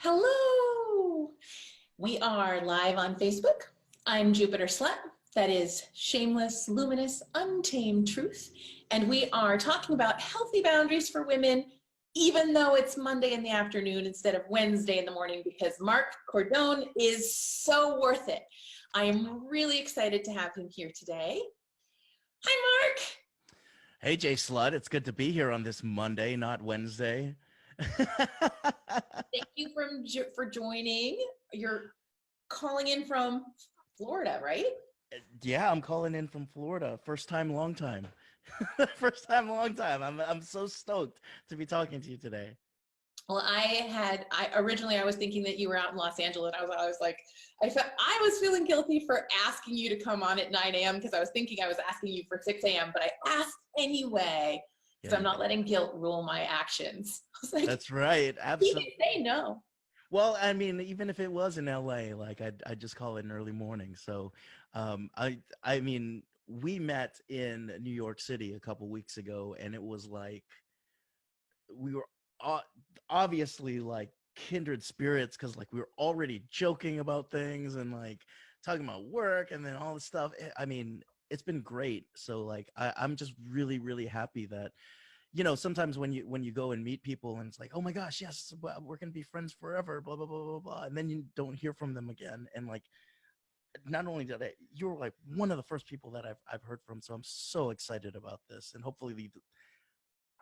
Hello! We are live on Facebook. I'm Jupiter Slut. That is Shameless, Luminous, Untamed Truth. And we are talking about healthy boundaries for women, even though it's Monday in the afternoon instead of Wednesday in the morning, because Mark Cordone is so worth it. I am really excited to have him here today. Hi, Mark. Hey, Jay Slut. It's good to be here on this Monday, not Wednesday. Thank you for joining. You're calling in from Florida, right? Yeah, I'm calling in from Florida. First time, long time. First time, long time. I'm so stoked to be talking to you today. Well, originally I was thinking that you were out in Los Angeles. I was like, I was feeling guilty for asking you to come on at 9 a.m. because I was thinking I was asking you for 6 a.m. But I asked anyway because I'm not letting guilt rule my actions. I was like, that's right. Absolutely. You didn't say no. Well, I mean, even if it was in LA, like I'd just call it an early morning. So, I mean, we met in New York City a couple weeks ago, and it was like we were obviously like kindred spirits because like we were already joking about things and like talking about work and then all this stuff. I mean, it's been great. So like I'm just really happy that, you know, sometimes when you go and meet people and it's like, oh my gosh, yes, we're gonna be friends forever, blah blah blah blah blah, and then you don't hear from them again. And like, not only did you're like one of the first people that I've heard from. So I'm so excited about this, and hopefully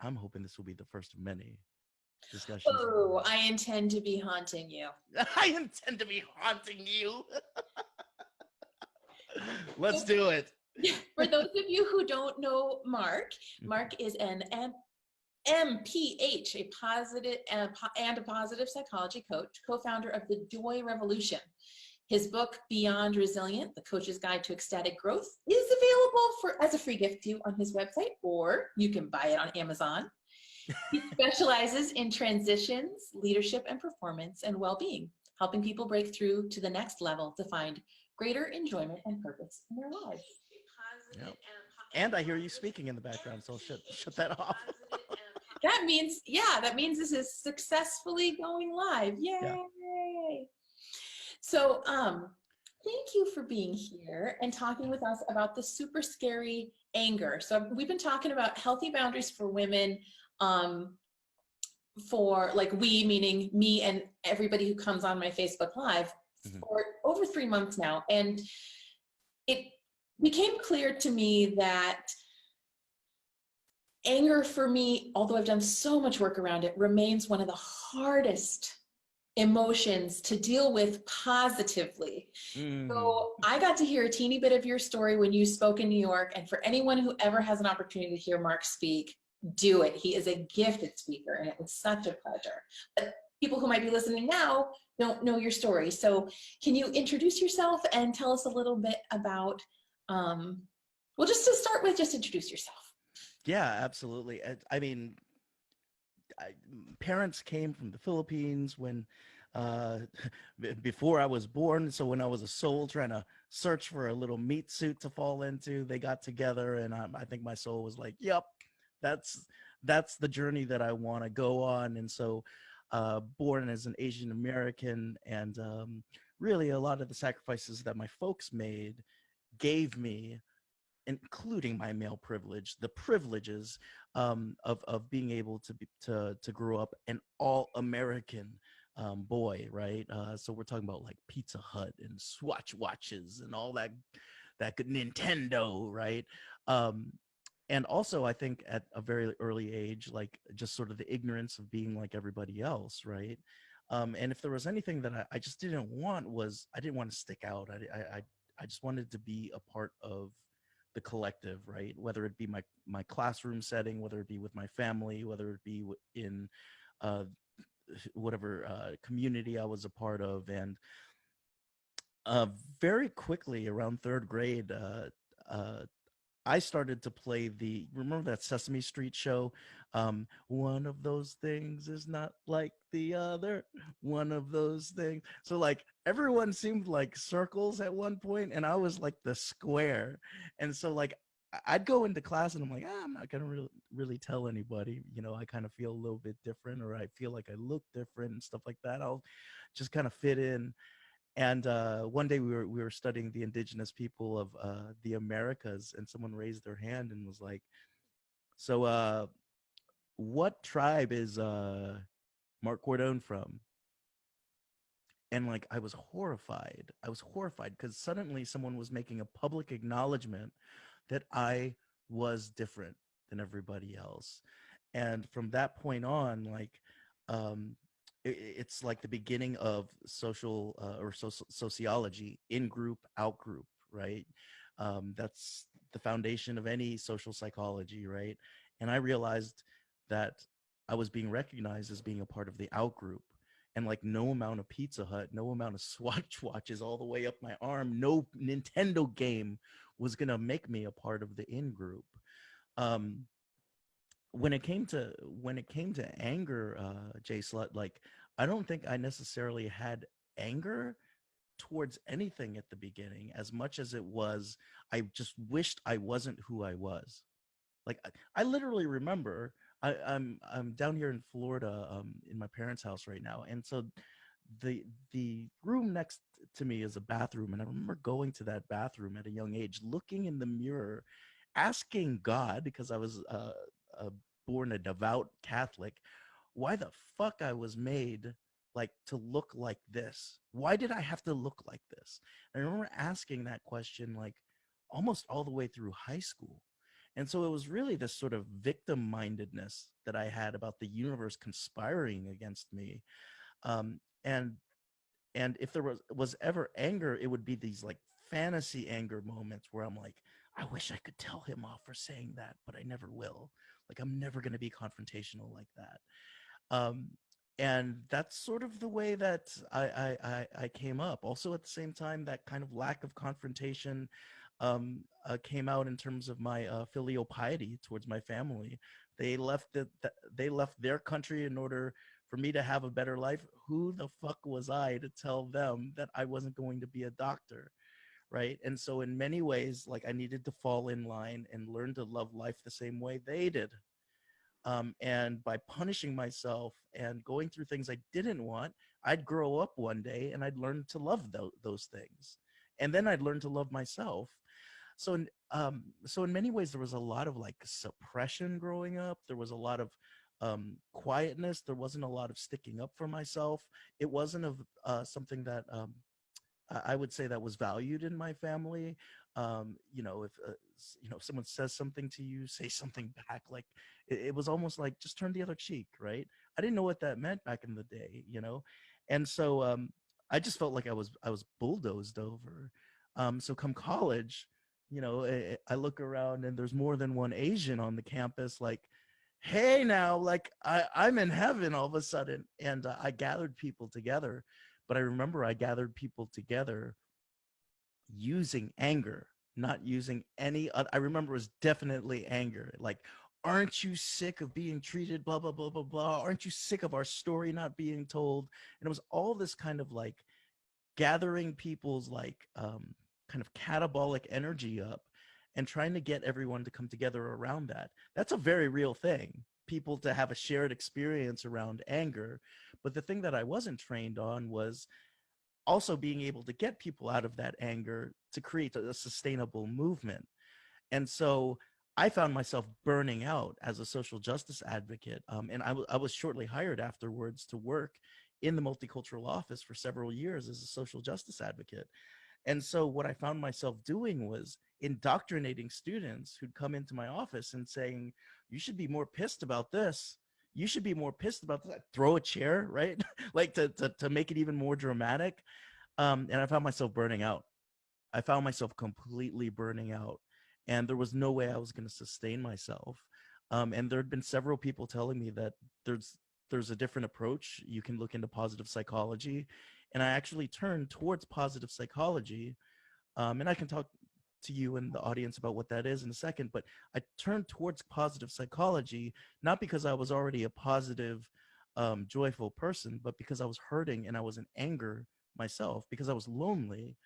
I'm hoping this will be the first of many discussions. Oh, I intend to be haunting you. I intend to be haunting you. Let's do it. For those of you who don't know Mark is an MPH, a positive and a positive psychology coach, co-founder of the Joy Revolution. His book, Beyond Resilient, The Coach's Guide to Ecstatic Growth, is available as a free gift to you on his website, or you can buy it on Amazon. He specializes in transitions, leadership and performance, and well-being, helping people break through to the next level to find greater enjoyment and purpose in their lives. Yep. And I hear you speaking in the background, so shut that off. That means this is successfully going live. Yay! Yeah. So, thank you for being here and talking with us about the super scary anger. So we've been talking about healthy boundaries for women, for like we, meaning me and everybody who comes on my Facebook Live for over 3 months now. And it became clear to me that anger for me, although I've done so much work around it, remains one of the hardest emotions to deal with positively. So I got to hear a teeny bit of your story when you spoke in New York, and for anyone who ever has an opportunity to hear Mark speak, do it. He is a gifted speaker, and it was such a pleasure. But people who might be listening now don't know your story. So can you introduce yourself and tell us a little bit about, well, just to start with, just introduce yourself. Yeah, absolutely. I mean, parents came from the Philippines when before I was born. So when I was a soul trying to search for a little meat suit to fall into, they got together, and I think my soul was like, yep, that's the journey that I want to go on. And so born as an Asian American, and really a lot of the sacrifices that my folks made gave me, including my male privilege, the privileges of being able to grow up an all-American boy, right? So we're talking about like Pizza Hut and Swatch watches and all that good Nintendo, right? And also I think at a very early age, like just sort of the ignorance of being like everybody else, right? And if there was anything that I just didn't want, was I didn't want to stick out. I just wanted to be a part of the collective, right? Whether it be my classroom setting, whether it be with my family, whether it be in whatever community I was a part of. And very quickly around 3rd grade, I started to play remember that Sesame Street show? One of those things is not like the other, one of those things. So like everyone seemed like circles at one point, and I was like the square. And so like I'd go into class and I'm like, I'm not gonna really tell anybody. You know, I kind of feel a little bit different, or I feel like I look different and stuff like that. I'll just kind of fit in. And one day we were studying the indigenous people of the Americas, and someone raised their hand and was like, "So, what tribe is Mark Cordone from?" And like I was horrified. I was horrified because suddenly someone was making a public acknowledgement that I was different than everybody else. And from that point on, like, um, it's like the beginning of social sociology, in group, out group, right? That's the foundation of any social psychology, right? And I realized that I was being recognized as being a part of the out group. And like no amount of Pizza Hut, no amount of Swatch watches all the way up my arm, no Nintendo game was gonna make me a part of the in group. Um, when it came to anger, Jay Slut, like I don't think I necessarily had anger towards anything at the beginning as much as it was I just wished I wasn't who I was. Like I literally remember I'm down here in Florida, in my parents' house right now, and so the room next to me is a bathroom, and I remember going to that bathroom at a young age, looking in the mirror, asking God, because I was uh, born a devout Catholic, why the fuck I was made like to look like this. Why did I have to look like this? And I remember asking that question like almost all the way through high school. And so it was really this sort of victim mindedness that I had about the universe conspiring against me. Um, and and if there was ever anger, it would be these like fantasy anger moments where I'm like, I wish I could tell him off for saying that, but I never will. Like I'm never going to be confrontational like that. Um, and that's sort of the way that I came up. Also, at the same time, that kind of lack of confrontation came out in terms of my filial piety towards my family. They left they left their country in order for me to have a better life. Who the fuck was I to tell them that I wasn't going to be a doctor? Right. And so in many ways, like I needed to fall in line and learn to love life the same way they did. And by punishing myself and going through things I didn't want, I'd grow up one day and I'd learn to love those things. And then I'd learn to love myself. So in many ways, there was a lot of like suppression growing up. There was a lot of quietness. There wasn't a lot of sticking up for myself. It wasn't of something that I would say that was valued in my family. You know, if you know, someone says something to you, say something back. Like it was almost like just turn the other cheek, right? I didn't know what that meant back in the day, you know, and so I just felt like I was bulldozed over. So come college, you know, I look around and there's more than one Asian on the campus. Like, hey, now, like I'm in heaven all of a sudden, and I gathered people together. But I remember I gathered people together using anger, not using any other. I remember it was definitely anger. Like, aren't you sick of being treated blah blah blah blah blah? Aren't you sick of our story not being told? And it was all this kind of like gathering people's like kind of catabolic energy up and trying to get everyone to come together around that. That's a very real thing. People to have a shared experience around anger. But the thing that I wasn't trained on was also being able to get people out of that anger to create a sustainable movement. And so I found myself burning out as a social justice advocate. And I was shortly hired afterwards to work in the multicultural office for several years as a social justice advocate. And so what I found myself doing was indoctrinating students who'd come into my office and saying, you should be more pissed about this. You should be more pissed about that. Throw a chair, right? Like to make it even more dramatic. And I found myself burning out. I found myself completely burning out. And there was no way I was going to sustain myself. And there had been several people telling me that there's a different approach. You can look into positive psychology. And I actually turned towards positive psychology. And I can talk to you and the audience about what that is in a second, but I turned towards positive psychology, not because I was already a positive, joyful person, but because I was hurting and I was in anger myself, because I was lonely.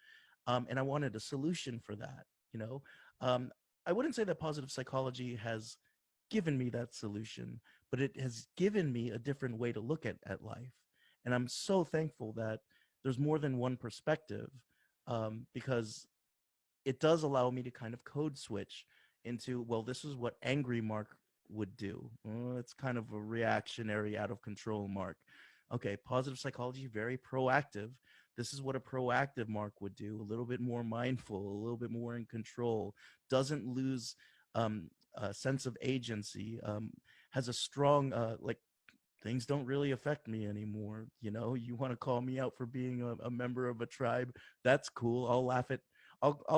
And I wanted a solution for that, you know? I wouldn't say that positive psychology has given me that solution, but it has given me a different way to look at life. And I'm so thankful that there's more than one perspective, because it does allow me to kind of code switch into, well, this is what angry Mark would do. Well, it's kind of a reactionary, out of control Mark. Okay, positive psychology, very proactive. This is what a proactive Mark would do, a little bit more mindful, a little bit more in control, doesn't lose a sense of agency, has a strong, like, things don't really affect me anymore. You know, you want to call me out for being a member of a tribe, that's cool. I'll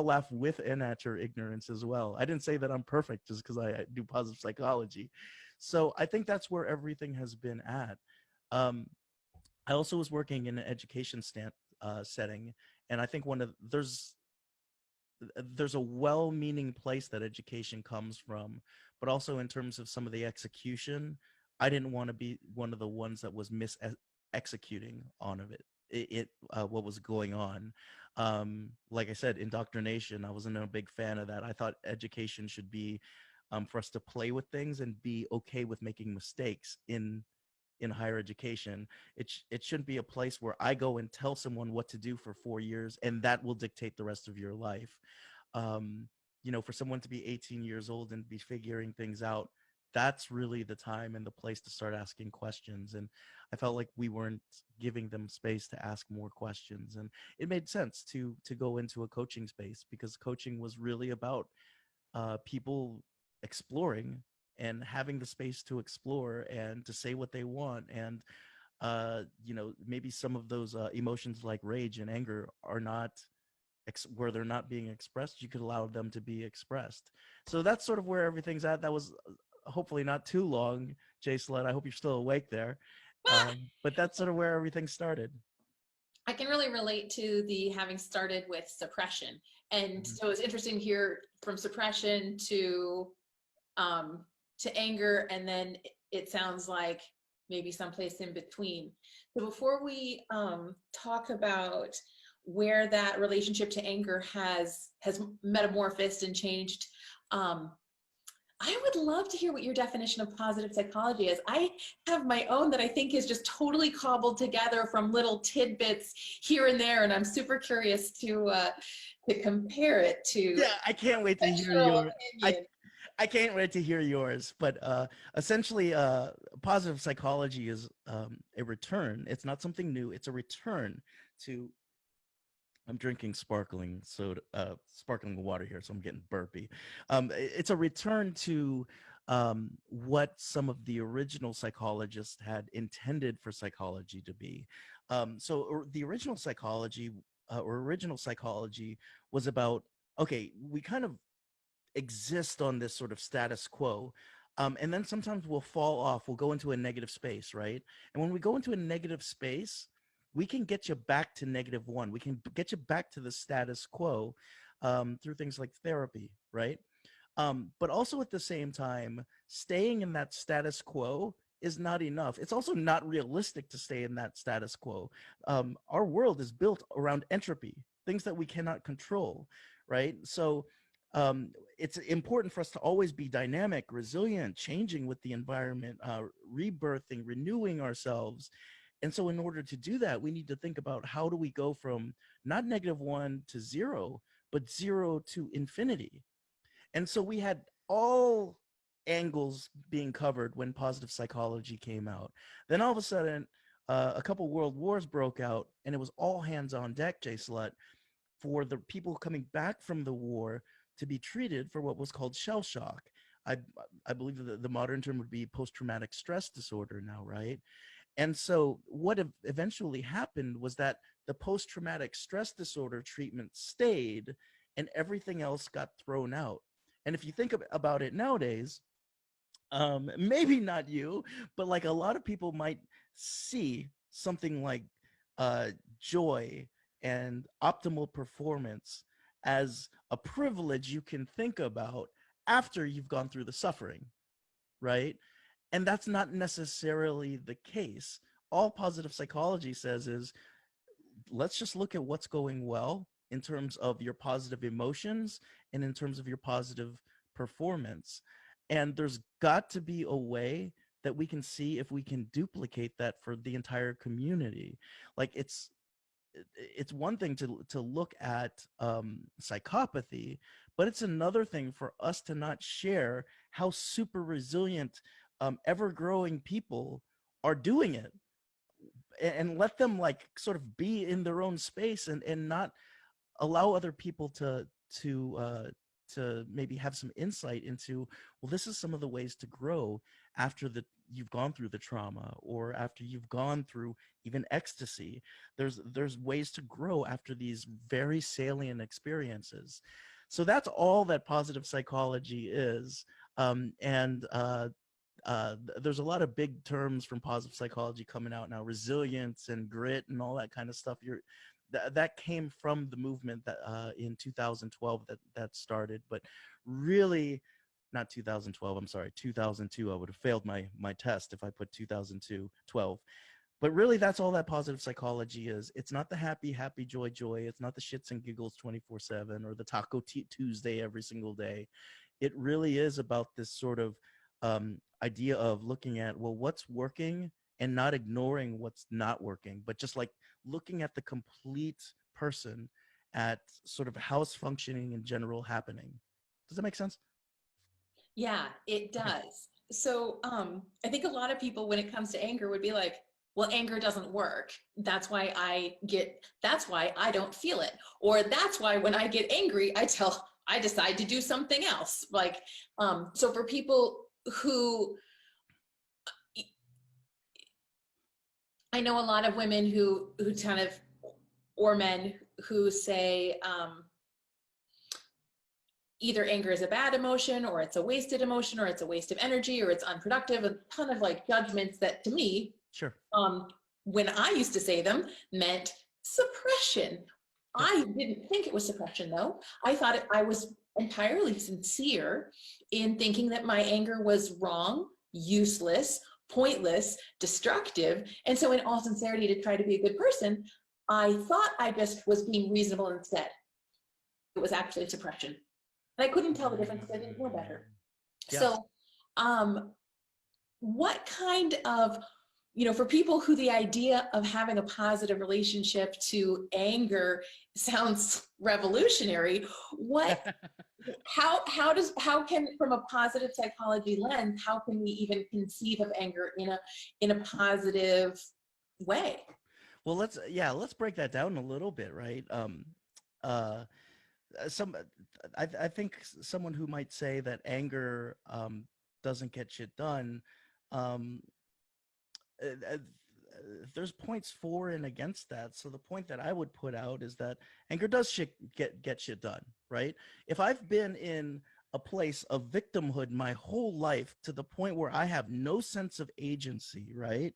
laugh with and at your ignorance as well. I didn't say that I'm perfect just because I do positive psychology. So I think that's where everything has been at. Um, I also was working in an education setting, and I think there's a well-meaning place that education comes from, but also in terms of some of the execution, I didn't want to be one of the ones that was executing on of what was going on. Like I said, indoctrination, I wasn't a big fan of that. I thought education should be, for us to play with things and be okay with making mistakes in higher education. It shouldn't be a place where I go and tell someone what to do for 4 years and that will dictate the rest of your life. um, for someone to be 18 years old and be figuring things out, that's really the time and the place to start asking questions. And I felt like we weren't giving them space to ask more questions. And it made sense to go into a coaching space, because coaching was really about people exploring and having the space to explore and to say what they want. And maybe some of those emotions like rage and anger are not where they're not being expressed, you could allow them to be expressed. So that's sort of where everything's at. That was hopefully not too long, Jay Sled. I hope you're still awake there. But that's sort of where everything started. I can really relate to the having started with suppression. And Mhm. so it's interesting to hear from suppression to anger, and then it sounds like maybe someplace in between. So before we talk about where that relationship to anger has metamorphosed and changed, I would love to hear what your definition of positive psychology is. I have my own that I think is just totally cobbled together from little tidbits here and there, and I'm super curious to compare it to Yeah, I can't wait to hear cultural your. I opinion. I can't wait to hear yours. But essentially, positive psychology is a return. It's not something new. It's a return to. I'm drinking sparkling soda, sparkling water here, so I'm getting burpy. It's a return to what some of the original psychologists had intended for psychology to be. The original psychology, or original psychology, was about, okay, we kind of exist on this sort of status quo. And then sometimes we'll fall off, we'll go into a negative space, right? And when we go into a negative space, we can get you back to -1. We can get you back to the status quo, through things like therapy, right? But also at the same time, staying in that status quo is not enough. It's also not realistic to stay in that status quo. Our world is built around entropy, things that we cannot control, right? So it's important for us to always be dynamic, resilient, changing with the environment, rebirthing, renewing ourselves. And so in order to do that, we need to think about, how do we go from not -1 to 0, but 0 to infinity? And so we had all angles being covered when positive psychology came out. Then all of a sudden, a couple world wars broke out, and it was all hands on deck, Jay Slut, for the people coming back from the war to be treated for what was called shell shock. I, I believe that the modern term would be post-traumatic stress disorder now, right? And so what eventually happened was that the post-traumatic stress disorder treatment stayed and everything else got thrown out. And if you think about it nowadays, maybe not you, but like a lot of people might see something like uh, joy and optimal performance as a privilege you can think about after you've gone through the suffering, right? And that's not necessarily the case. All positive psychology says is, let's just look at what's going well in terms of your positive emotions and in terms of your positive performance. And there's got to be a way that we can see if we can duplicate that for the entire community. Like it's one thing to look at psychopathy, but it's another thing for us to not share how super resilient, ever-growing people are doing it, and let them like sort of be in their own space, and not allow other people to maybe have some insight into, well, this is some of the ways to grow after you've gone through the trauma, or after you've gone through even ecstasy. There's ways to grow after these very salient experiences. So that's all that positive psychology is. There's a lot of big terms from positive psychology coming out now, resilience and grit and all that kind of stuff. That came from the movement that in 2012 that started, but really not 2012. I'm sorry, 2002. I would have failed my test if I put 2012. But really, that's all that positive psychology is. It's not the happy, joy. It's not the shits and giggles 24/7 or the Taco Tuesday every single day. It really is about this sort of idea of looking at, well, what's working, and not ignoring what's not working, but just like looking at the complete person, at sort of how's functioning in general happening. Does that make sense? Yeah, it Okay. does. So I think a lot of people, when it comes to anger, would be like, well, anger doesn't work. That's why I don't feel it. Or that's why when I get angry, I decide to do something else. Like, so for people who, I know a lot of women who kind of, or men who say, either anger is a bad emotion, or it's a wasted emotion, or it's a waste of energy, or it's unproductive, a ton of like judgments that to me, Sure. when I used to say them, meant suppression. Yep. I didn't think it was suppression though. I thought I was entirely sincere in thinking that my anger was wrong, useless, pointless, destructive. And so in all sincerity, to try to be a good person, I thought I just was being reasonable instead. It was actually suppression. And I couldn't tell the difference because I didn't know better. Yeah. So what kind of, for people who the idea of having a positive relationship to anger sounds revolutionary, how can, from a positive psychology lens, how can we even conceive of anger in a positive way? Well, let's break that down a little bit, right? I think someone who might say that anger doesn't get shit done, there's points for and against that. So the point that I would put out is that anger does get shit done, right? If I've been in a place of victimhood my whole life to the point where I have no sense of agency, right?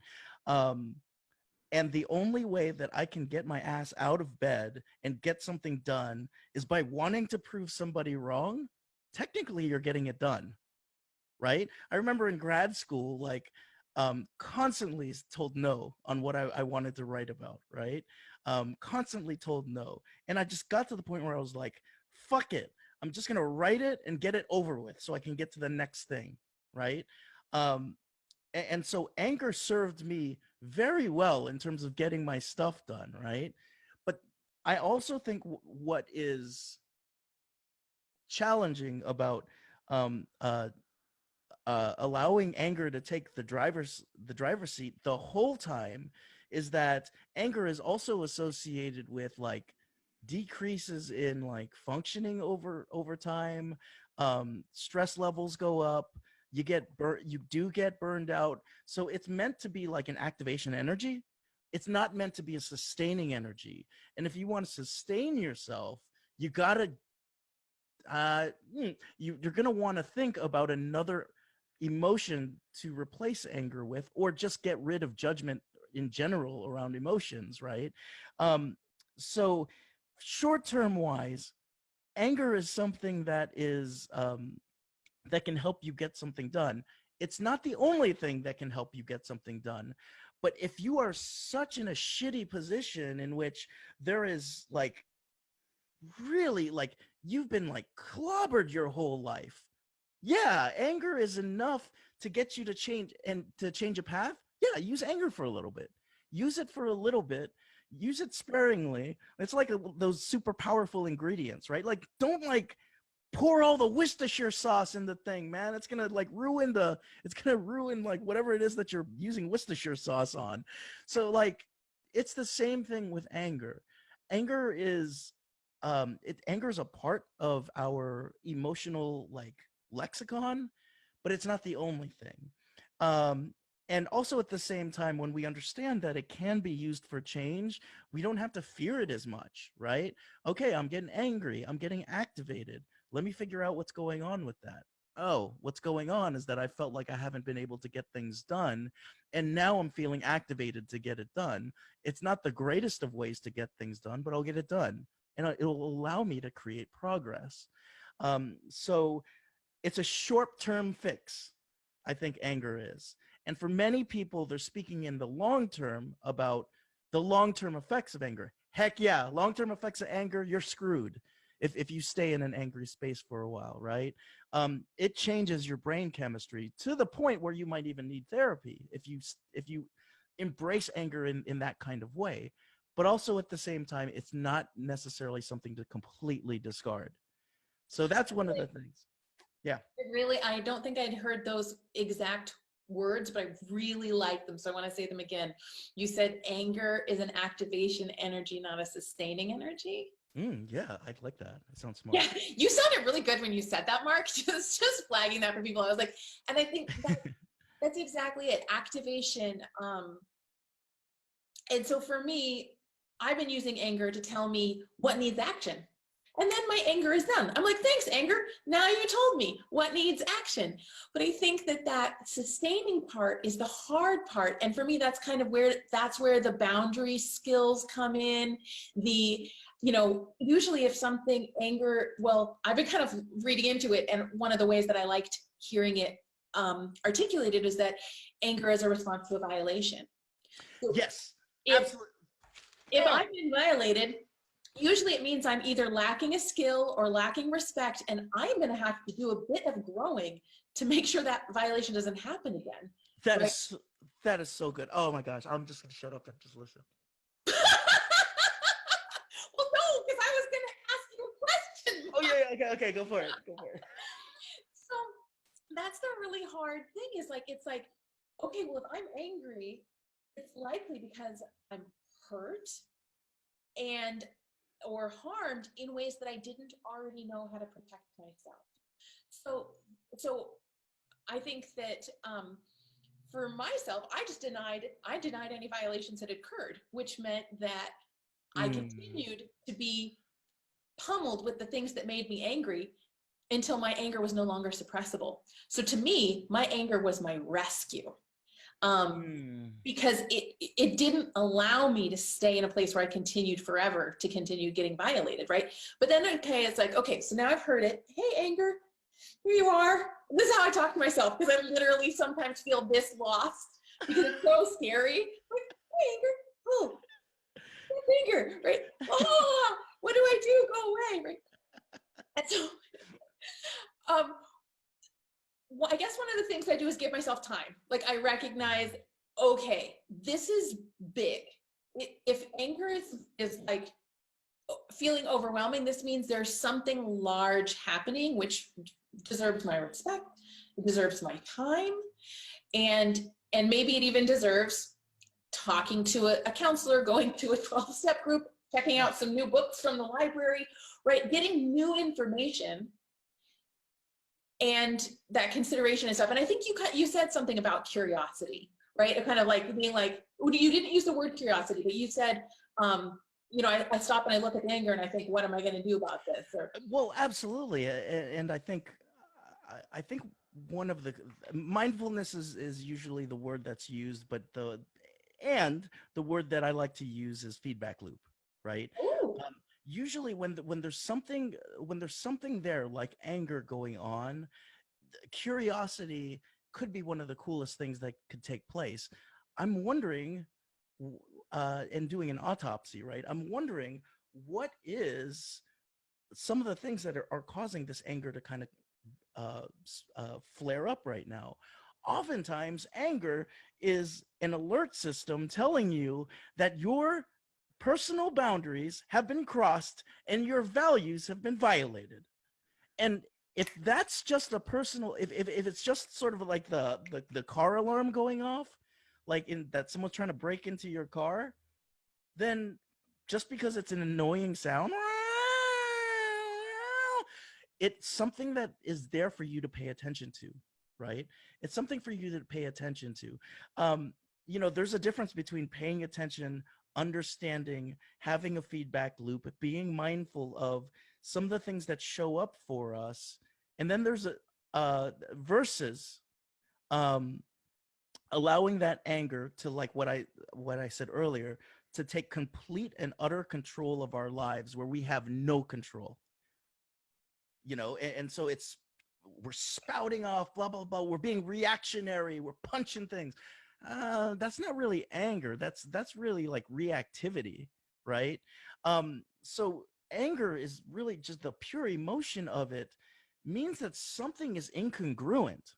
And the only way that I can get my ass out of bed and get something done is by wanting to prove somebody wrong, technically you're getting it done, right? I remember in grad school, like constantly told no on what I wanted to write about, right? Constantly told no. And I just got to the point where I was like, fuck it. I'm just going to write it and get it over with so I can get to the next thing, right? And so anger served me very well in terms of getting my stuff done, right? But I also think what is challenging about allowing anger to take the driver's seat the whole time is that anger is also associated with like decreases in like functioning over time. Stress levels go up. You do get burned out. So it's meant to be like an activation energy. It's not meant to be a sustaining energy. And if you want to sustain yourself, you gotta you're gonna want to think about another emotion to replace anger with, or just get rid of judgment in general around emotions, right? So short-term wise, anger is something that is that can help you get something done. It's not the only thing that can help you get something done, but if you are such in a shitty position in which there is like really like you've been like clobbered your whole life, Yeah, anger is enough to get you to change and to change a path. Yeah, use anger for a little bit. Use it for a little bit. Use it sparingly. It's like those super powerful ingredients, right? Like, don't like pour all the Worcestershire sauce in the thing, man. It's gonna like ruin the. It's gonna ruin like whatever it is that you're using Worcestershire sauce on. So like, it's the same thing with anger. Anger is, anger is a part of our emotional like lexicon, but it's not the only thing. Um, and also at the same time, when we understand that it can be used for change, we don't have to fear it as much, right? Okay, I'm getting angry. I'm getting activated. Let me figure out what's going on with that. Oh, what's going on is that I felt like I haven't been able to get things done. And now I'm feeling activated to get it done. It's not the greatest of ways to get things done, but I'll get it done. And it'll allow me to create progress. So it's a short-term fix, I think anger is. And for many people, they're speaking in the long term about the long-term effects of anger. Heck yeah, long-term effects of anger, you're screwed if you stay in an angry space for a while, right? It changes your brain chemistry to the point where you might even need therapy if you embrace anger in that kind of way. But also at the same time, it's not necessarily something to completely discard. So that's one of the things. Yeah. Really, I don't think I'd heard those exact words, but I really like them. So I want to say them again. You said anger is an activation energy, not a sustaining energy. Yeah, I'd like that. It sounds smart. Yeah, you sounded really good when you said that, Mark. Just flagging that for people. I was like, and I think that's exactly it. Activation. And so for me, I've been using anger to tell me what needs action. And then my anger is done. I'm like, thanks, anger. Now you told me what needs action. But I think that sustaining part is the hard part. And for me, that's kind of where the boundary skills come in. Usually if something well, I've been kind of reading into it. And one of the ways that I liked hearing it articulated is that anger is a response to a violation. So yes, absolutely. If I've been violated, usually it means I'm either lacking a skill or lacking respect, and I'm going to have to do a bit of growing to make sure that violation doesn't happen again. That is so good. Oh my gosh, I'm just going to shut up and just listen. Well, no, because I was going to ask you a question. Oh yeah, okay, go for it. So that's the really hard thing is it's like, okay, well, if I'm angry, it's likely because I'm hurt or harmed in ways that I didn't already know how to protect myself. So I think that for myself, I denied any violations that occurred, which meant that I continued to be pummeled with the things that made me angry until my anger was no longer suppressible. So to me, my anger was my rescue. Because it didn't allow me to stay in a place where I continued forever to continue getting violated, right? But then, okay, it's like, okay, so now I've heard it. Hey, anger, here you are. This is how I talk to myself, because I literally sometimes feel this lost because it's so scary. Like, hey, anger, oh, anger, right? Oh, what do I do? Go away, right? And so, well, I guess one of the things I do is give myself time. Like I recognize, okay, this is big. If anger is like feeling overwhelming, this means there's something large happening, which deserves my respect, it deserves my time, and maybe it even deserves talking to a counselor, going to a 12-step group, checking out some new books from the library, right? Getting new information and that consideration and stuff. And I think you said something about curiosity, right? Kind of like being like, you didn't use the word curiosity, but you said, I stop and I look at the anger and I think, what am I going to do about this? Well, absolutely. And I think one of the mindfulness is usually the word that's used, but the word that I like to use is feedback loop, right? Usually when there's something there like anger going on, curiosity could be one of the coolest things that could take place. I'm wondering, in doing an autopsy, right? I'm wondering what is some of the things that are causing this anger to kind of flare up right now. Oftentimes, anger is an alert system telling you that your personal boundaries have been crossed and your values have been violated. And if that's just a personal, if it's just sort of like the car alarm going off, like in that someone's trying to break into your car, then just because it's an annoying sound, it's something that is there for you to pay attention to, right? It's something for you to pay attention to. There's a difference between paying attention, understanding, having a feedback loop, being mindful of some of the things that show up for us, and then there's a versus allowing that anger to, like what I said earlier, to take complete and utter control of our lives where we have no control. And so we're spouting off blah blah blah, we're being reactionary, we're punching things. That's not really anger, that's really like reactivity, right? So anger is really just the pure emotion of it, means that something is incongruent.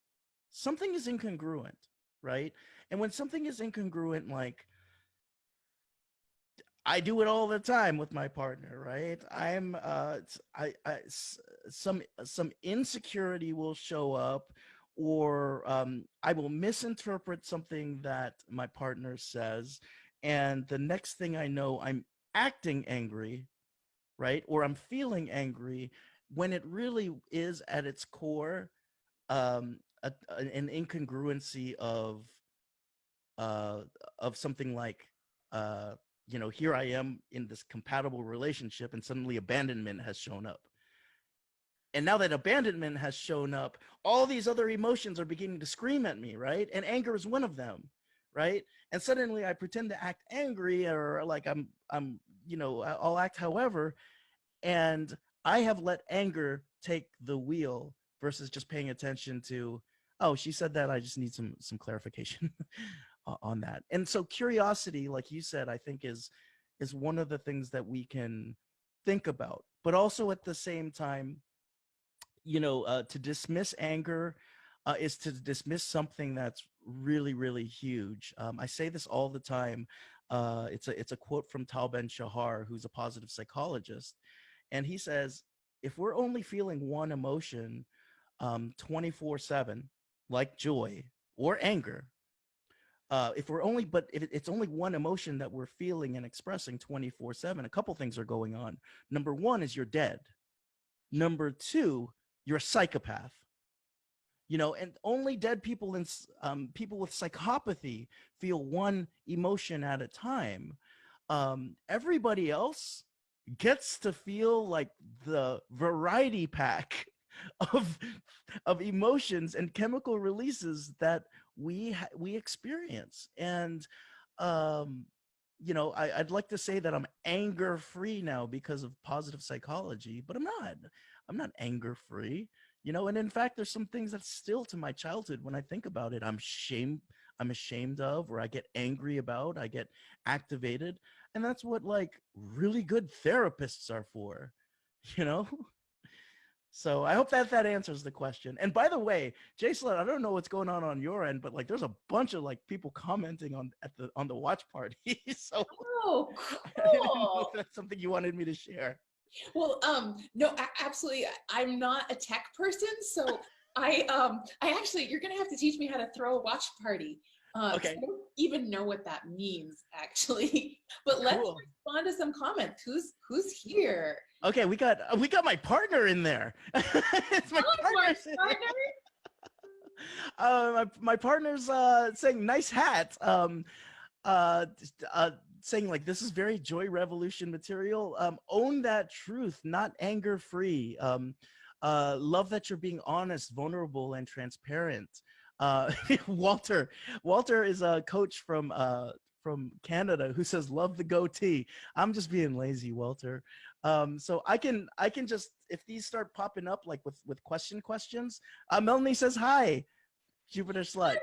Something is incongruent, right? And when something is incongruent, like I do it all the time with my partner, right? Some insecurity will show up, or I will misinterpret something that my partner says, and the next thing I know, I'm acting angry, right? Or I'm feeling angry when it really is at its core an incongruency of something like here I am in this compatible relationship, and suddenly abandonment has shown up. And now that abandonment has shown up, all these other emotions are beginning to scream at me, right? And anger is one of them, right? And suddenly I pretend to act angry, or like I'll act however, and I have let anger take the wheel versus just paying attention to, oh, she said that, I just need some clarification on that. And so curiosity, like you said, I think is one of the things that we can think about. But also at the same time, to dismiss anger is to dismiss something that's really, really huge. I say this all the time. It's a quote from Tal Ben-Shahar, who's a positive psychologist. And he says, if we're only feeling one emotion 24/7, like joy or anger, if it's only one emotion that we're feeling and expressing 24/7, a couple things are going on. Number one is you're dead. Number two, you're a psychopath. And only dead people and people with psychopathy feel one emotion at a time. Everybody else gets to feel like the variety pack of emotions and chemical releases that we experience. And I'd like to say that I'm anger free now because of positive psychology, but I'm not anger free. And in fact, there's some things that still to my childhood, when I think about it, I'm ashamed of, or I get angry about, I get activated. And that's what like really good therapists are for, you know? So I hope that answers the question. And by the way, Jason, I don't know what's going on your end, but like there's a bunch of like people commenting on the watch party. So Oh, I didn't know cool. if that's something you wanted me to share. Well, no, absolutely. I'm not a tech person, so I actually, you're gonna have to teach me how to throw a watch party. 'Cause Okay, I don't even know what that means, actually. But let's cool. respond to some comments. Who's here? Okay, we got my partner in there. It's my Hello, partner. Mark's partner. My partner's saying nice hat. Uh, Saying like this is very Joy Revolution material. Own that truth, not anger free. Love that you're being honest, vulnerable, and transparent. Walter is a coach from Canada who says love the goatee. I'm just being lazy, Walter. So I can just, if these start popping up like with questions, Melanie says hi, Jupiter Slut.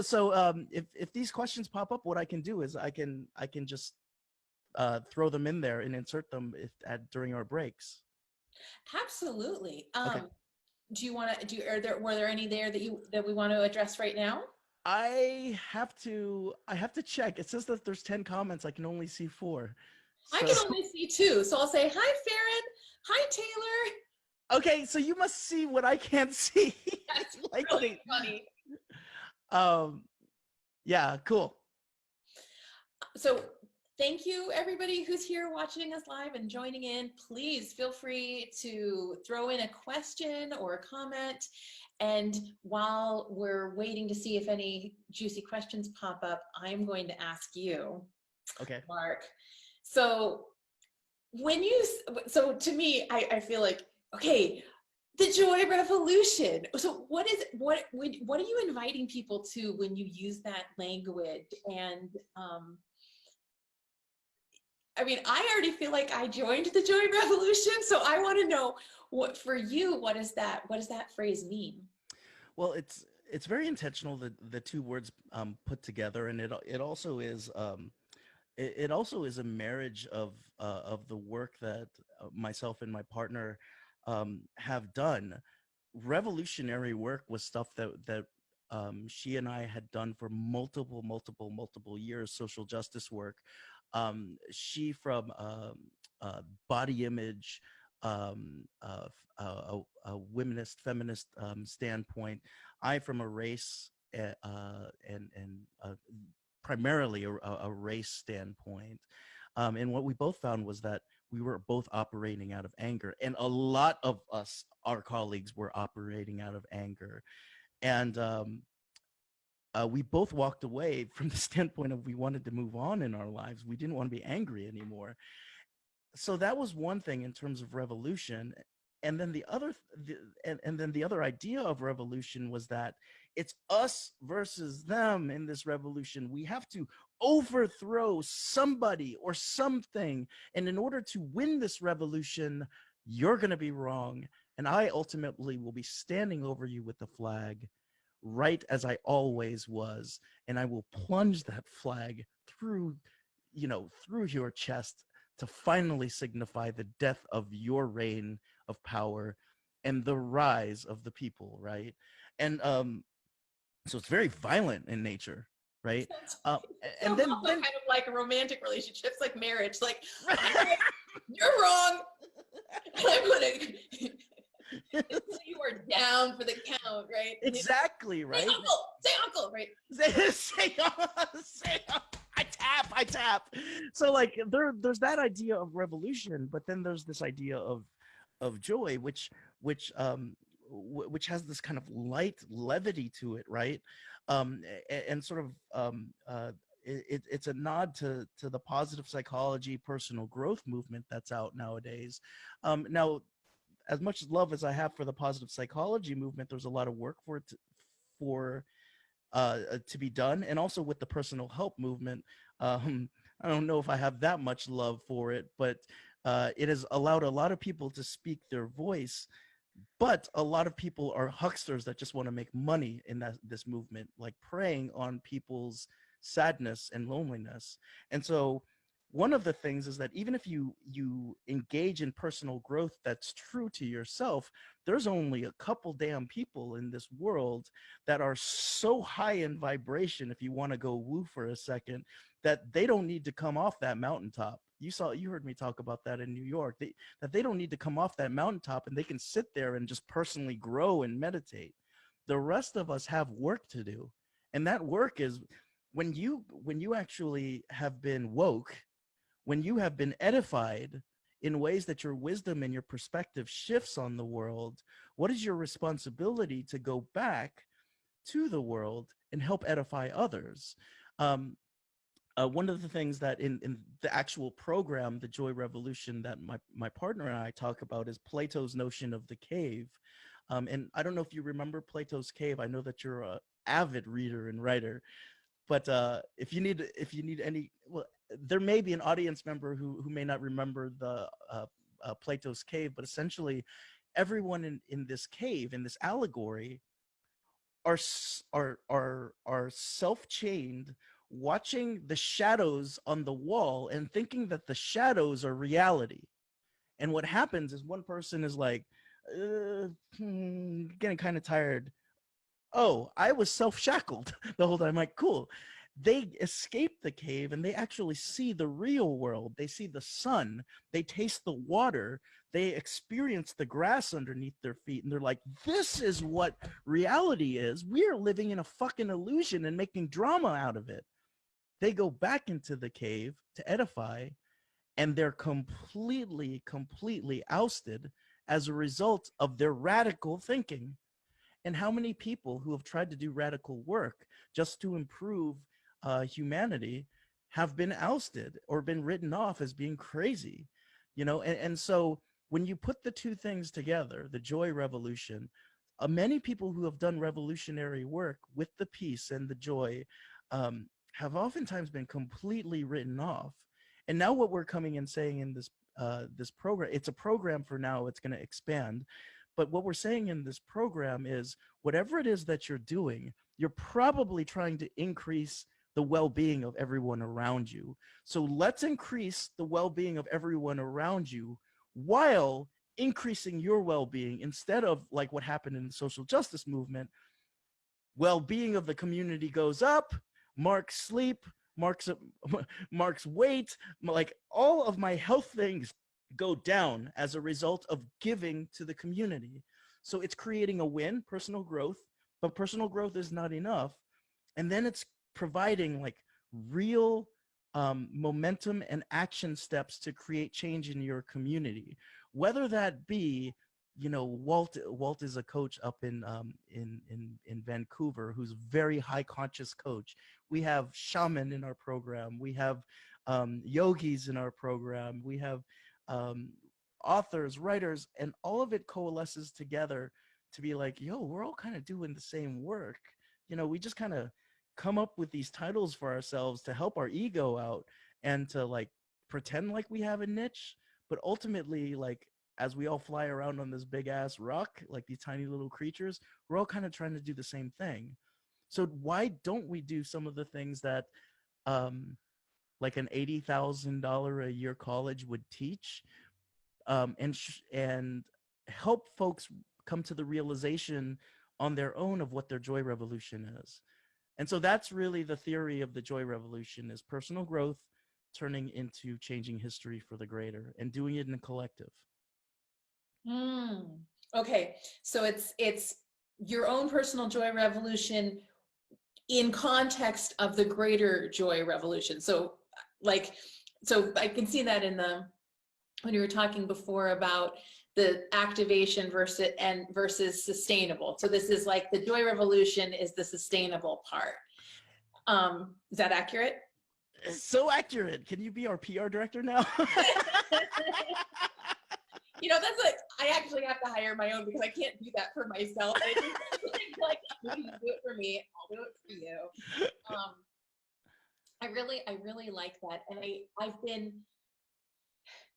So if these questions pop up, what I can do is I can just throw them in there and insert them during our breaks. Absolutely. Okay. do you want to were there any there that we want to address right now? I have to check. It says that there's 10 comments. I can only see 4. I So can only see 2, so I'll say hi, Farron. Hi, Taylor. okay, so you must see what I can't see. That's Like really funny. um yeah, cool. So thank you, everybody who's here watching us live and joining in. Please feel free to throw in a question or a comment. And while we're waiting to see if any juicy questions pop up, I'm going to ask you, Okay. Mark. So so to me, I feel like, okay, the joy revolution. So what are you inviting people to when you use that language? And I mean, I already feel like I joined the joy revolution, so I want to know what for you, what does that phrase mean? Well, it's very intentional, the two words put together, and it also is it also is a marriage of the work that myself and my partner have done. Revolutionary work was stuff that she and I had done for multiple years. Social justice work. She from body image, a womanist, feminist standpoint. I from a race and primarily a race standpoint. And what we both found was that we were both operating out of anger, and a lot of us, our colleagues, were operating out of anger. And we both walked away from the standpoint of we wanted to move on in our lives. We didn't want to be angry anymore. So that was one thing in terms of revolution. And then and then the other idea of revolution was that it's us versus them in this revolution. We have to overthrow somebody or something, and in order to win this revolution, you're going to be wrong, and I ultimately will be standing over you with the flag, right as I always was, and I will plunge that flag through, through your chest to finally signify the death of your reign of power and the rise of the people, right? And so it's very violent in nature, right? So And then kind of like a romantic relationship, it's like marriage. Like, you're wrong. I'm gonna you are down for the count, right? Exactly, right? Say uncle, right? say I tap. So like there's that idea of revolution, but then there's this idea of joy, which has this kind of light levity to it, right? And sort of it's a nod to the positive psychology, personal growth movement that's out nowadays. Now, as much love as I have for the positive psychology movement, there's a lot of work to be done, and also with the personal help movement. I don't know if I have that much love for it, but it has allowed a lot of people to speak their voice. But a lot of people are hucksters that just want to make money in this movement, like preying on people's sadness and loneliness. And so one of the things is that even if you engage in personal growth that's true to yourself, there's only a couple damn people in this world that are so high in vibration, if you want to go woo for a second, that they don't need to come off that mountaintop. You heard me talk about that in New York, that they don't need to come off that mountaintop, and they can sit there and just personally grow and meditate. The rest of us have work to do. And that work is when you actually have been woke, when you have been edified in ways that your wisdom and your perspective shifts on the world, what is your responsibility to go back to the world and help edify others? One of the things that in the actual program, the Joy Revolution, that my partner and I talk about is Plato's notion of the cave. And I don't know if you remember Plato's cave. I know that you're an avid reader and writer, but if you need any, well, there may be an audience member who may not remember the Plato's cave, but essentially everyone in this cave, in this allegory, are self-chained, watching the shadows on the wall and thinking that the shadows are reality. And what happens is one person is like, getting kind of tired. Oh, I was self-shackled the whole time. I'm like, cool. They escape the cave and they actually see the real world. They see the sun. They taste the water. They experience the grass underneath their feet. And they're like, this is what reality is. We're living in a fucking illusion and making drama out of it. They go back into the cave to edify, and they're completely ousted as a result of their radical thinking. And how many people who have tried to do radical work just to improve humanity have been ousted or been written off as being crazy, you know? And so when you put the two things together, the joy revolution, many people who have done revolutionary work with the peace and the joy have oftentimes been completely written off. And now what we're coming and saying in this program, it's a program for now, it's going to expand. But what we're saying in this program is whatever it is that you're doing, you're probably trying to increase the well-being of everyone around you. So let's increase the well-being of everyone around you while increasing your well-being, instead of like what happened in the social justice movement. Well-being of the community goes up, Mark's sleep, Mark's weight, like all of my health things go down as a result of giving to the community. So it's creating a win, personal growth, but personal growth is not enough. And then it's providing like real momentum and action steps to create change in your community, whether that be, you know, Walt is a coach up in Vancouver, who's a very high conscious coach. We have shaman in our program. We have yogis in our program. We have authors, writers, and all of it coalesces together to be like, yo, we're all kind of doing the same work. You know, we just kind of come up with these titles for ourselves to help our ego out and to like pretend like we have a niche, but ultimately, like, as we all fly around on this big ass rock, like these tiny little creatures, we're all kind of trying to do the same thing. So why don't we do some of the things that like an $80,000 a year college would teach, and help folks come to the realization on their own of what their joy revolution is. And so that's really the theory of the joy revolution, is personal growth turning into changing history for the greater and doing it in a collective. Okay, so it's your own personal joy revolution in context of the greater joy revolution. So I can see that in when you were talking before about the activation versus sustainable. So this is like the joy revolution is the sustainable part. Is that accurate? So accurate. Can you be our PR director now? You know, I actually have to hire my own because I can't do that for myself. I just like, you do it for me, I'll do it for you. I really like that. And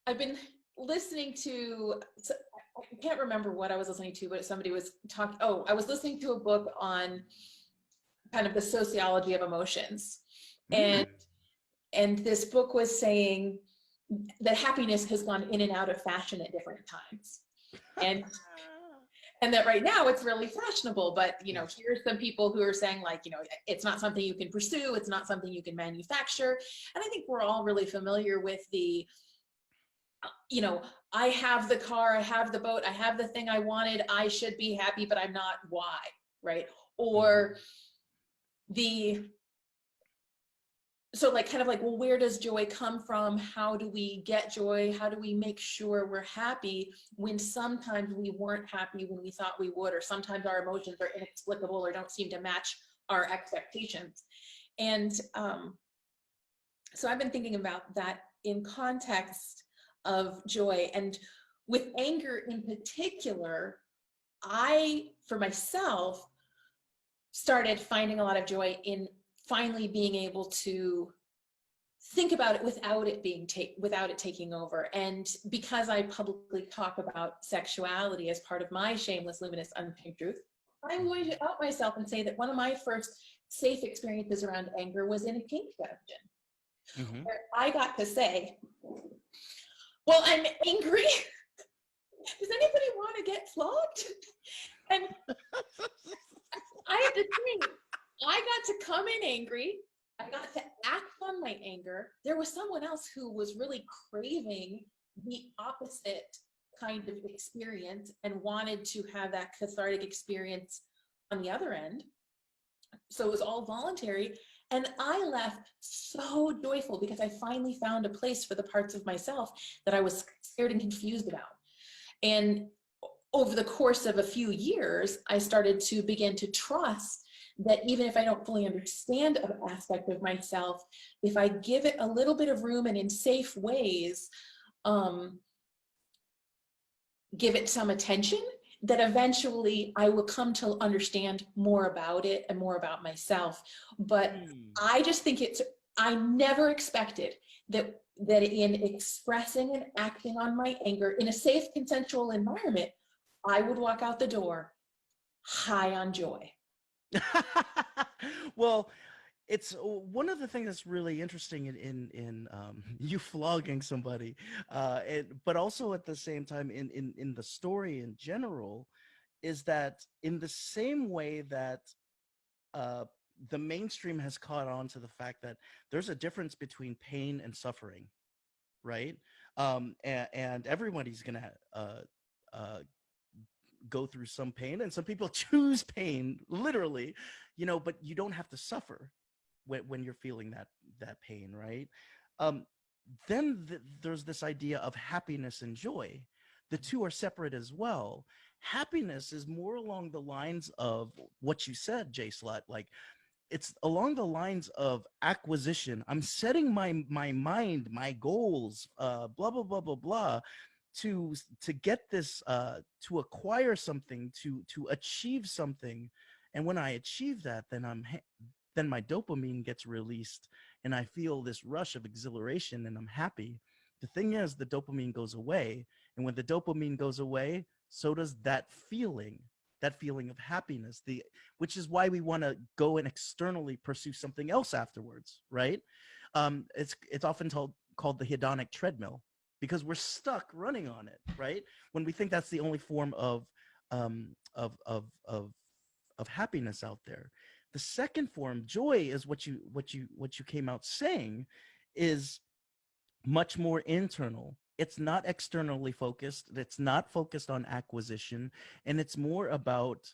I've been listening to, I can't remember what I was listening to, but somebody was talking, I was listening to a book on kind of the sociology of emotions. And this book was saying that happiness has gone in and out of fashion at different times. And that right now it's really fashionable, but you know, here's some people who are saying like, you know, it's not something you can pursue, it's not something you can manufacture. And I think we're all really familiar with the, you know, I have the car, I have the boat, I have the thing I wanted, I should be happy, but I'm not. Why? Right? Or so like kind of like, well, where does joy come from? How do we get joy? How do we make sure we're happy when sometimes we weren't happy when we thought we would, or sometimes our emotions are inexplicable or don't seem to match our expectations? And so I've been thinking about that in context of joy. And with anger in particular, I, for myself, started finding a lot of joy in finally being able to think about it without it taking over. And because I publicly talk about sexuality as part of my Shameless, Luminous, Untamed truth, I'm going to out myself and say that one of my first safe experiences around anger was in a kink dungeon, where I got to say, well, I'm angry Does anybody want to get flogged? And I had to think, I got to come in angry. I got to act on my anger. There was someone else who was really craving the opposite kind of experience and wanted to have that cathartic experience on the other end. So it was all voluntary. And I left so joyful because I finally found a place for the parts of myself that I was scared and confused about. And over the course of a few years, I started to begin to trust that even if I don't fully understand an aspect of myself, if I give it a little bit of room and in safe ways, give it some attention, that eventually I will come to understand more about it and more about myself. But I just think I never expected that in expressing and acting on my anger in a safe, consensual environment, I would walk out the door high on joy. Well, it's one of the things that's really interesting in you flogging somebody, but also at the same time in the story in general, is that in the same way that the mainstream has caught on to the fact that there's a difference between pain and suffering, right? And everybody's gonna go through some pain, and some people choose pain literally, but you don't have to suffer when you're feeling that pain, right? Then there's this idea of happiness and joy. The two are separate as well. Happiness is more along the lines of what you said, S.L.U.T. Like, it's along the lines of acquisition. I'm setting my mind, my goals, blah blah blah blah blah, to get this, to acquire something, to achieve something. And when I achieve that, then my dopamine gets released and I feel this rush of exhilaration and I'm happy. The thing is, the dopamine goes away. And when the dopamine goes away, so does that feeling of happiness, which is why we want to go and externally pursue something else afterwards, right? It's often called the hedonic treadmill, because we're stuck running on it, right? When we think that's the only form of happiness out there. The second form, joy, is what you came out saying, is much more internal. It's not externally focused. It's not focused on acquisition. And it's more about,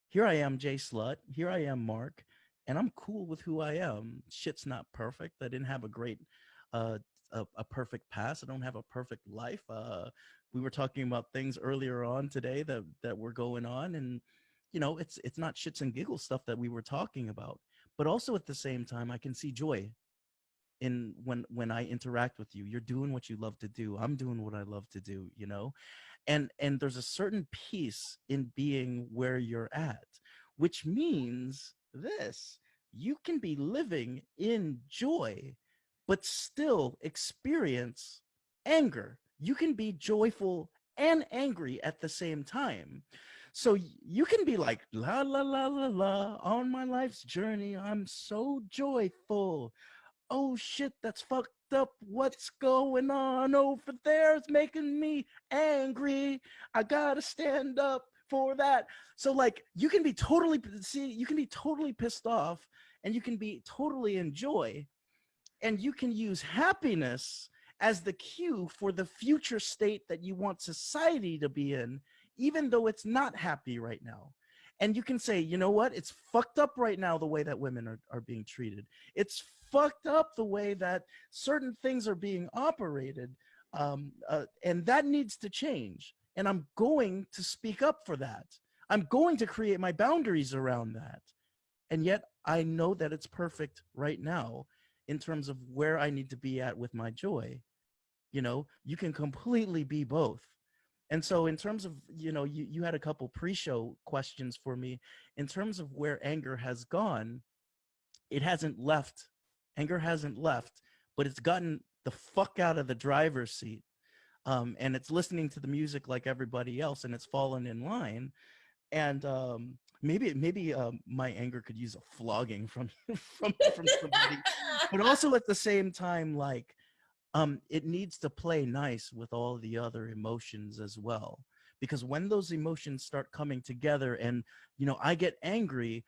here I am, S.L.U.T, here I am, Mark, and I'm cool with who I am. Shit's not perfect. I didn't have a great, a perfect past. I don't have a perfect life. We were talking about things earlier on today that were going on, and it's not shits and giggles stuff that we were talking about. But also at the same time, I can see joy in when I interact with you. You're doing what you love to do. I'm doing what I love to do, and there's a certain peace in being where you're at, which means this: you can be living in joy but still experience anger. You can be joyful and angry at the same time. So you can be like, la la la la la, on my life's journey, I'm so joyful. Oh shit, that's fucked up. What's going on over there? It's making me angry. I gotta stand up for that. So like, you can be totally pissed off, and you can be totally in joy, and you can use happiness as the cue for the future state that you want society to be in, even though it's not happy right now. And you can say, you know what? It's fucked up right now, the way that women are being treated. It's fucked up the way that certain things are being operated. And that needs to change. And I'm going to speak up for that. I'm going to create my boundaries around that. And yet I know that it's perfect right now in terms of where I need to be at with my joy. You can completely be both. And so in terms of, you had a couple pre-show questions for me. In terms of where anger has gone, it hasn't left. Anger hasn't left, but it's gotten the fuck out of the driver's seat. And it's listening to the music like everybody else, and it's fallen in line. And maybe my anger could use a flogging from somebody, but also at the same time, like, it needs to play nice with all the other emotions as well. Because when those emotions start coming together and, I get angry,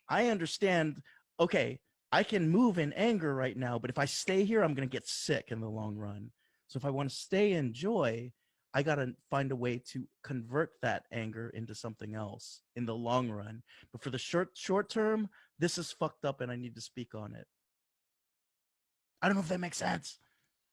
I understand, okay, I can move in anger right now, but if I stay here, I'm going to get sick in the long run. So if I want to stay in joy, I got to find a way to convert that anger into something else in the long run. But for the short term, this is fucked up and I need to speak on it. I don't know if that makes sense.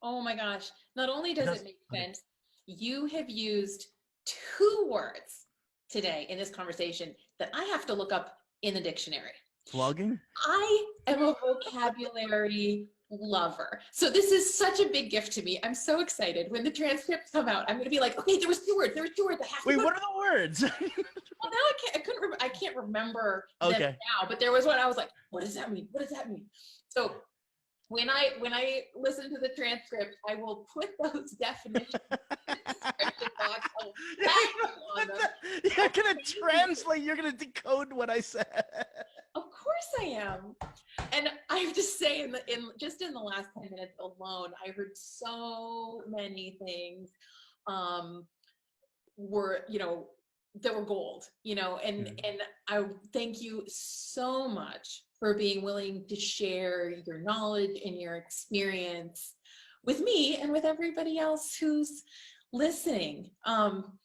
Oh my gosh. Not only does it make Okay. sense, you have used two words today in this conversation that I have to look up in the dictionary. Flogging? I am a vocabulary lover. So this is such a big gift to me. I'm so excited. When the transcripts come out, I'm going to be like, okay, there was two words. I have to Wait, go. what are the words? Well, now I can't remember them Okay. now, but there was one I was like, what does that mean? What does that mean? So when I listen to the transcript, I will put those definitions in the description box. You're gonna translate. You're gonna decode what I said. Of course I am. And I have to say, in the last 10 minutes alone, I heard so many things were, that were gold, and I thank you so much for being willing to share your knowledge and your experience with me and with everybody else who's listening.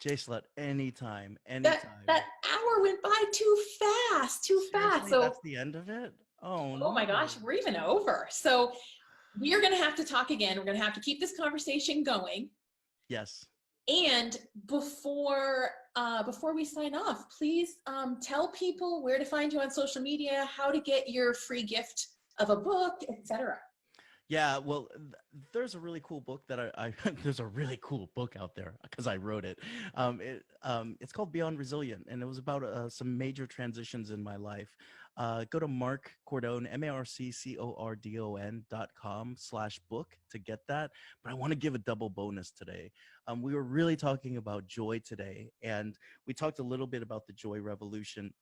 J-Slut, anytime. That hour went by too fast. Seriously, So that's the end of it? Oh, oh my gosh, we're even over. So we are going to have to talk again. We're going to have to keep this conversation going. Yes. And before we sign off, please tell people where to find you on social media, how to get your free gift of a book, etc. Yeah, well, there's a really cool book that I there's a really cool book out there because I wrote it. It's called Beyond Resilient, and it was about some major transitions in my life. Go to Mark Cordone, marccordon.com/book to get that. But I want to give a double bonus today. We were really talking about joy today, and we talked a little bit about the joy revolution,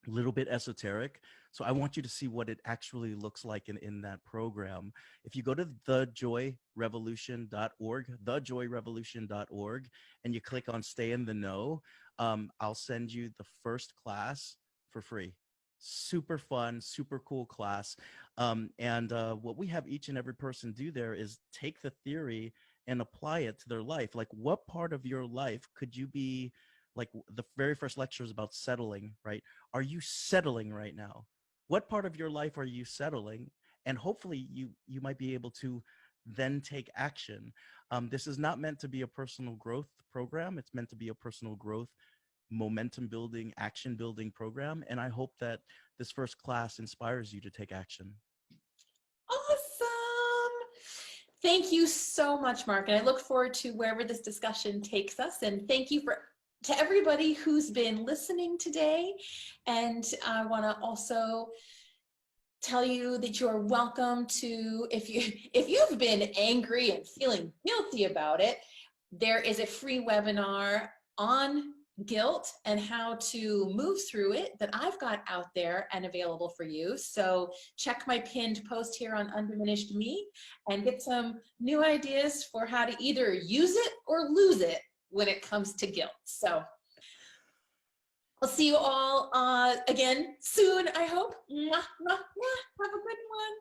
a little bit esoteric. So I want you to see what it actually looks like in that program. If you go to thejoyrevolution.org, and you click on Stay in the Know, I'll send you the first class for free. Super fun, super cool class. And what we have each and every person do there is take the theory and apply it to their life. Like, what part of your life could you be, like the very first lecture is about settling, right? Are you settling right now? What part of your life are you settling? And hopefully you might be able to then take action. This is not meant to be a personal growth program. It's meant to be a personal growth, momentum building, action building program. And I hope that this first class inspires you to take action. Awesome. Thank you so much, Mark. And I look forward to wherever this discussion takes us. And thank you to everybody who's been listening today. And I want to also tell you that you're welcome to, if you've been angry and feeling guilty about it, there is a free webinar on guilt and how to move through it that I've got out there and available for you. So check my pinned post here on Undiminished Me and get some new ideas for how to either use it or lose it when it comes to guilt. So I'll see you all again soon, I hope. Mwah, mwah, mwah. Have a good one.